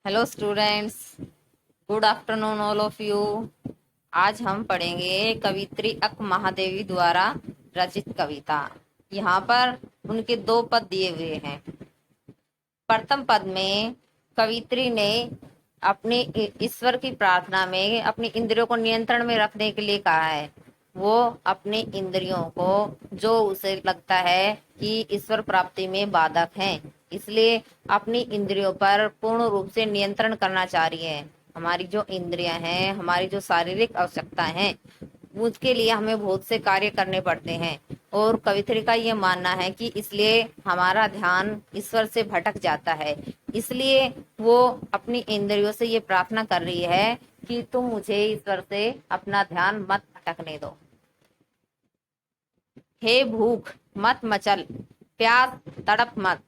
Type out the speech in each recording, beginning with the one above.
Hello students, good afternoon all of you. आज हम पढ़ेंगे कवित्री अक महादेवी द्वारा रचित कविता। यहाँ पर उनके दो पद दिए हुए हैं। प्रथम पद में कवित्री ने अपनी ईश्वर की प्रार्थना में अपनी इंद्रियों को नियंत्रण में रखने के लिए कहा है। वो अपनी इंद्रियों को जो उसे लगता है कि ईश्वर प्राप्ति में बाधक हैं, इसलिए अपनी इंद्रियों पर पूर्ण रूप से नियंत्रण करना चाह रही है। हमारी जो इंद्रियां हैं, हमारी जो शारीरिक आवश्यकताएं हैं, उसके लिए हमें बहुत से कार्य करने पड़ते हैं। और कवित्री का ये मानना है कि इसलिए हमारा ध्यान ईश्वर से भटक जाता है। इसलिए वो अपनी इंद्रियों से ये प्रार्थना कर रही है कि तुम मुझे ईश्वर से अपना ध्यान मत भटकने दो। हे भूख मत मचल, प्यास तड़प मत।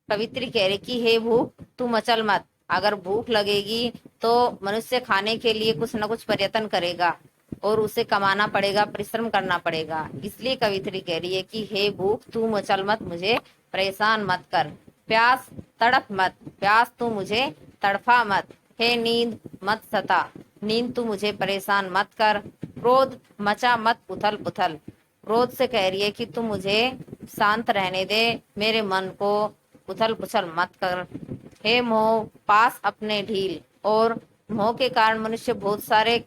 कवित्री कह रही कि हे भूख तू मचल मत। अगर भूख लगेगी तो मनुष्य खाने के लिए कुछ न कुछ प्रयत्न करेगा और उसे कमाना पड़ेगा, परिश्रम करना पड़ेगा। इसलिए कवित्री कह रही है कि हे भूख तू मचल मत, मुझे परेशान मत कर। प्यास तड़प मत, प्यास तू मुझे तड़फा मत। हे नींद मत सता, नींद तू मुझे परेशान मत कर। क्रोध मचा मत उथल पुथल, क्रोध से कह रही है कि तुम मुझे शांत रहने दे, मेरे मन को उथल पुथल मत कर। हे मोह पास अपने ढील, और मोह के कारण मनुष्य बहुत सारे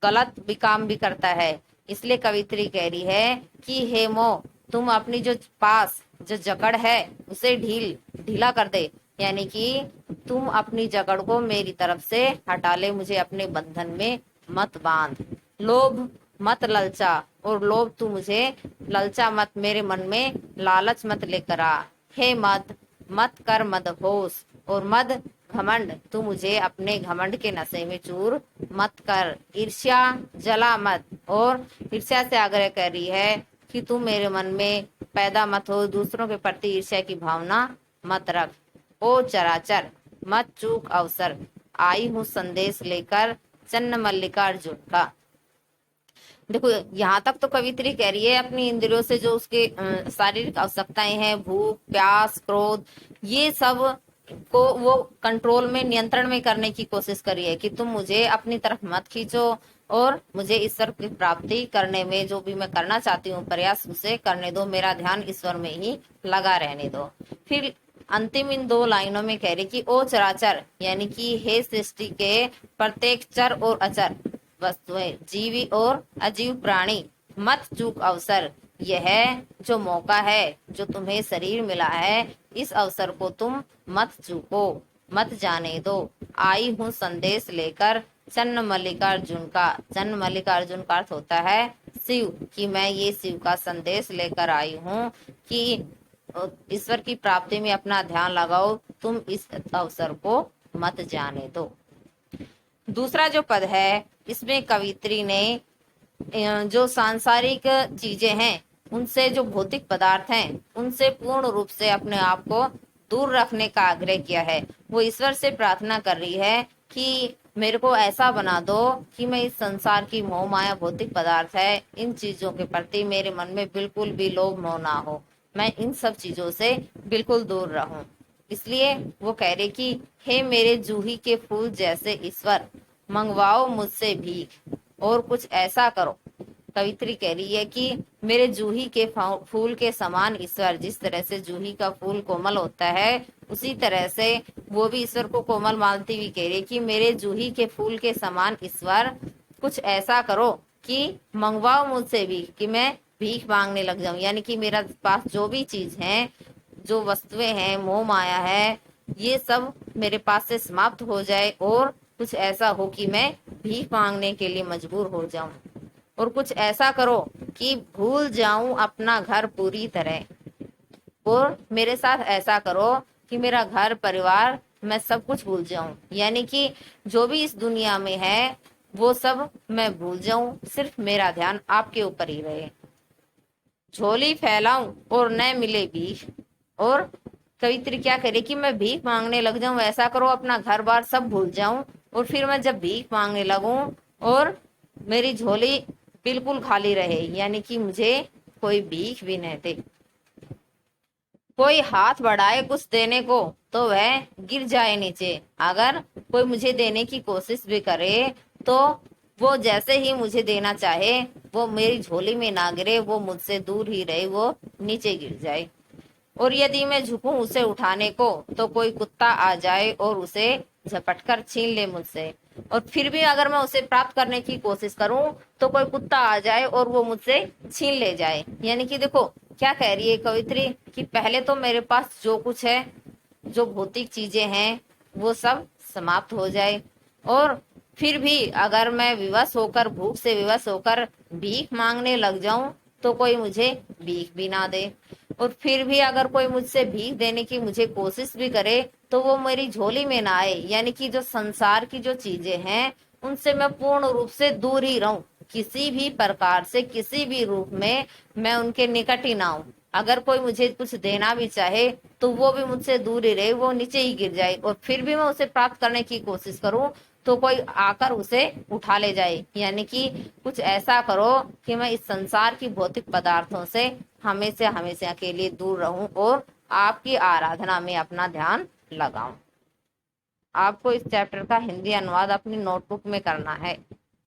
गलत भी काम भी करता है। इसलिए कवित्री कह रही है कि हे मोह तुम अपनी जो पास जो जकड़ है उसे ढीला कर दे, यानी कि तुम अपनी जकड़ को मेरी तरफ से हटा ले, मुझे अपने बंधन में मत बांध। लोभ मत ललचा, और लोभ तू मुझे ललचा मत, मेरे मन में लालच मत लेकर आ। हे मद मत कर मदहोश, और मद घमंड तू मुझे अपने घमंड के नशे में चूर मत कर। ईर्ष्या जला मत, और ईर्ष्या से आग्रह कर रही है कि तू मेरे मन में पैदा मत हो, दूसरों के प्रति ईर्ष्या की भावना मत रख। ओ चराचर मत चूक अवसर, आई हूँ संदेश लेकर चन्न मल्लिकार्जुन का। देखो यहाँ तक तो कवित्री कह रही है अपनी इंद्रियों से जो उसके शारीरिक आवश्यकताएं हैं, भूख प्यास क्रोध, ये सब को वो कंट्रोल में नियंत्रण में करने की कोशिश करी है कि तुम मुझे अपनी तरफ मत खींचो, और मुझे ईश्वर की प्राप्ति करने में जो भी मैं करना चाहती हूँ प्रयास उसे करने दो, मेरा ध्यान ईश्वर में ही लगा रहने दो। फिर अंतिम इन दो लाइनों में कह रही कि ओ चराचर, यानी कि हे सृष्टि के प्रत्येक चर और अचर वस्तुएं, जीवी और अजीव प्राणी, मत चूक अवसर। यह जो मौका है, जो तुम्हें शरीर मिला है, इस अवसर को तुम मत चूको, मत जाने दो। आई हूँ संदेश लेकर चन्न मल्लिकार्जुन का। चन्न मल्लिकार्जुन का अर्थ होता है शिव, कि मैं ये शिव का संदेश लेकर आई हूँ कि ईश्वर की प्राप्ति में अपना ध्यान लगाओ, तुम इस अवसर को मत जाने दो। दूसरा जो पद है इसमें कवित्री ने जो सांसारिक चीजें हैं, उनसे जो भौतिक पदार्थ हैं, उनसे पूर्ण रूप से अपने आप को दूर रखने का आग्रह किया है। वो ईश्वर से प्रार्थना कर रही है कि मेरे को ऐसा बना दो कि मैं इस संसार की मोह माया भौतिक पदार्थ है, इन चीजों के प्रति मेरे मन में बिल्कुल भी लोभ मोह ना हो, मैं इन सब चीजों से बिल्कुल दूर रहूं। इसलिए वो कह रहे कि हे मेरे जूही के फूल जैसे ईश्वर, मंगवाओ मुझसे भीख और कुछ ऐसा करो। कवित्री कह रही है कि मेरे जूही के फूल के समान ईश्वर, जिस तरह से जूही का फूल कोमल होता है, उसी तरह से वो भी ईश्वर को कोमल मानती हुई कह रही है कि मेरे जूही के फूल के समान ईश्वर, कुछ ऐसा करो कि मंगवाओ मुझसे भी, कि मैं भीख मांगने लग जाऊं, यानी कि मेरा पास जो भी चीज है, जो वस्तुएं हैं, मोह माया है, ये सब मेरे पास से समाप्त हो जाए, और कुछ ऐसा हो कि मैं भीख मांगने के लिए मजबूर हो जाऊं। और कुछ ऐसा करो कि भूल जाऊं अपना घर पूरी तरह, और मेरे साथ ऐसा करो कि मेरा घर परिवार मैं सब कुछ भूल जाऊं, यानी कि जो भी इस दुनिया में है वो सब मैं भूल जाऊं, सिर्फ मेरा ध्यान आपके ऊपर ही रहे। झोली फैलाऊं और न मिले भीख, और कवित्री क्या करे कि मैं भीख मांगने लग जाऊं, ऐसा करो अपना घर बार सब भूल जाऊं, और फिर मैं जब भीख मांगने लगूं और मेरी झोली बिल्कुल खाली रहे, यानी कि मुझे कोई भीख भी न दे। कोई हाथ बढ़ाए कुछ देने को तो वह गिर जाए नीचे। अगर कोई मुझे देने की कोशिश भी करे तो वो जैसे ही मुझे देना चाहे वो मेरी झोली में ना गिरे, वो मुझसे दूर ही रहे, वो नीचे गिर जाए। और यदि मैं झुकूं उसे उठाने को तो कोई कुत्ता आ जाए और उसे झपटकर छीन ले मुझसे। और फिर भी अगर मैं उसे प्राप्त करने की कोशिश करूं तो कोई कुत्ता आ जाए और वो मुझसे छीन ले जाए। यानी कि देखो क्या कह रही है कवित्री कि पहले तो मेरे पास जो कुछ है, जो भौतिक चीजें हैं, वो सब समाप्त हो जाए। और फिर भी अगर मैं विवश होकर, भूख से विवश होकर भीख मांगने लग जाऊं तो कोई मुझे भीख भी ना दे। और फिर भी अगर कोई मुझसे भीख देने की मुझे कोशिश भी करे तो वो मेरी झोली में ना आए। यानी कि जो संसार की जो चीजें हैं उनसे मैं पूर्ण रूप से दूर ही रहूं, किसी भी प्रकार से किसी भी रूप में मैं उनके निकट ही ना आऊं। अगर कोई मुझे कुछ देना भी चाहे तो वो भी मुझसे दूर ही रहे, वो नीचे ही गिर जाए। और फिर भी मैं उसे प्राप्त करने की कोशिश करूं तो कोई आकर उसे उठा ले जाए। यानी कि कुछ ऐसा करो कि मैं इस संसार की भौतिक पदार्थों से हमेशा हमेशा के लिए दूर रहूं और आपकी आराधना में अपना ध्यान लगाऊं। आपको इस चैप्टर का हिंदी अनुवाद अपनी नोटबुक में करना है।